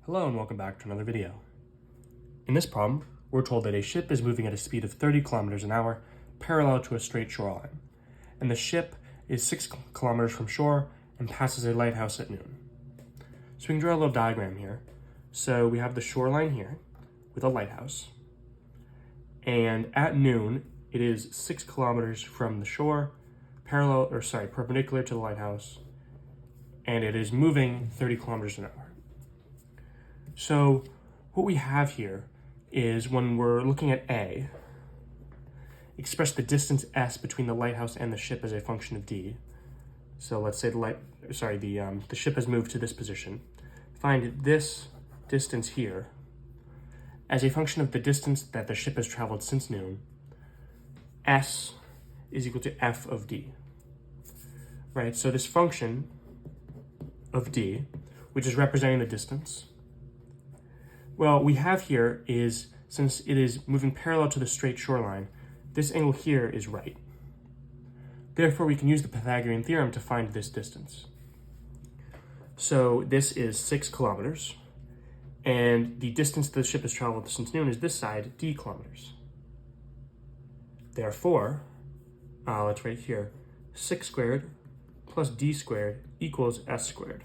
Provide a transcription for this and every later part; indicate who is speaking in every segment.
Speaker 1: Hello and welcome back to another video. In this problem, we're told that a ship is moving at a speed of 30 kilometers an hour parallel to a straight shoreline, and the ship is 6 kilometers from shore and passes a lighthouse at noon. So we can draw a little diagram here. So we have the shoreline here with a lighthouse, and at noon it is 6 kilometers from the shore, perpendicular to the lighthouse, and it is moving 30 kilometers an hour. So what we have here is, when we're looking at A, express the distance S between the lighthouse and the ship as a function of D. So let's say the ship has moved to this position. Find this distance here as a function of the distance that the ship has traveled since noon. S is equal to F of D. Right, so this function of D, which is representing the distance, well, we have here is, since it is moving parallel to the straight shoreline, this angle here is right. Therefore, we can use the Pythagorean theorem to find this distance. So this is 6 kilometers, and the distance the ship has traveled since noon is this side, d kilometers. Therefore, let's write here, 6 squared plus d squared equals s squared.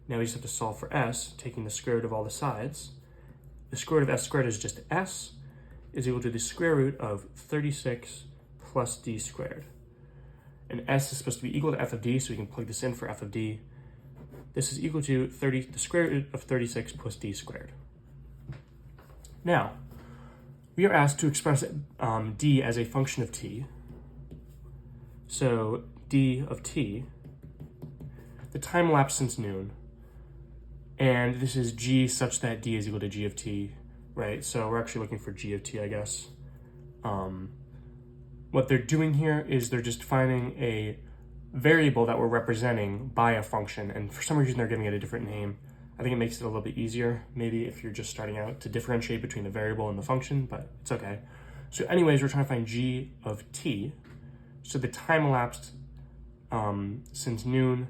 Speaker 1: Now we just have to solve for s, taking the square root of all the sides. The square root of s squared is just s, is equal to the square root of 36 plus d squared. And s is supposed to be equal to f of d, so we can plug this in for f of d. This is equal to the square root of 36 plus d squared. Now, we are asked to express d as a function of t. So d of t, the time elapsed since noon, and this is g such that d is equal to g of t, right? So we're actually looking for g of t, I guess. What they're doing here is they're just finding a variable that we're representing by a function, and for some reason they're giving it a different name. I think it makes it a little bit easier, maybe if you're just starting out, to differentiate between the variable and the function, but it's okay. So anyways, we're trying to find g of t. So the time elapsed since noon,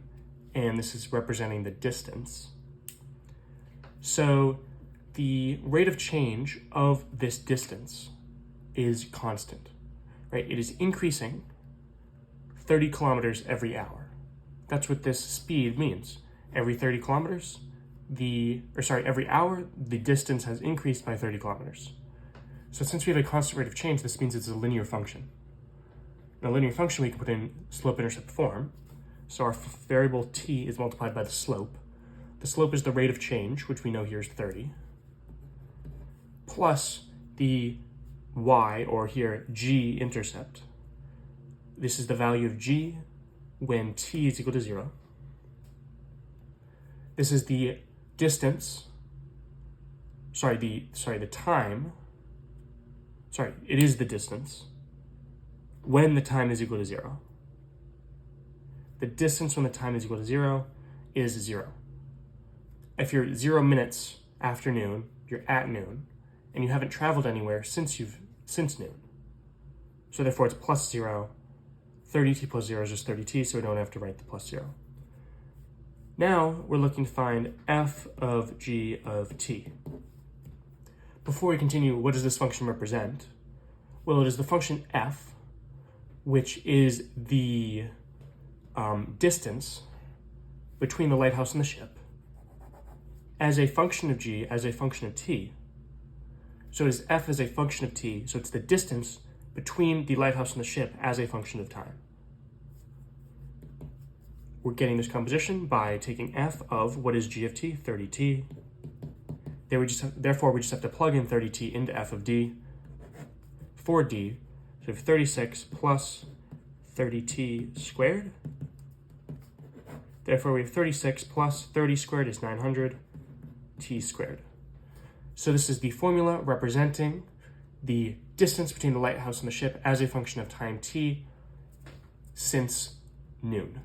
Speaker 1: and this is representing the distance. So the rate of change of this distance is constant, right? It is increasing 30 kilometers every hour. That's what this speed means. Every 30 kilometers, every hour, the distance has increased by 30 kilometers. So since we have a constant rate of change, this means it's a linear function. In a linear function, we can put in slope-intercept form. So our variable t is multiplied by the slope. The slope is the rate of change, which we know here is 30, plus the y, or here g-intercept. This is the value of g when t is equal to 0. This is the distance, it is the distance when the time is equal to 0. The distance when the time is equal to 0 is 0. If you're 0 minutes after noon, you're at noon, and you haven't traveled anywhere since noon. So therefore it's plus 0. 30t plus 0 is just 30t, so we don't have to write the plus 0. Now we're looking to find f of g of t. Before we continue, what does this function represent? Well, it is the function f, which is the distance between the lighthouse and the ship, as a function of g, as a function of t. So it is f as a function of t, so it's the distance between the lighthouse and the ship as a function of time. We're getting this composition by taking f of, what is g of t? 30t. Therefore, we just have to plug in 30t into f of d for d. So we have 36 plus 30t squared. Therefore, we have 36 plus 30 squared is 900 t squared. So this is the formula representing the distance between the lighthouse and the ship as a function of time t since noon.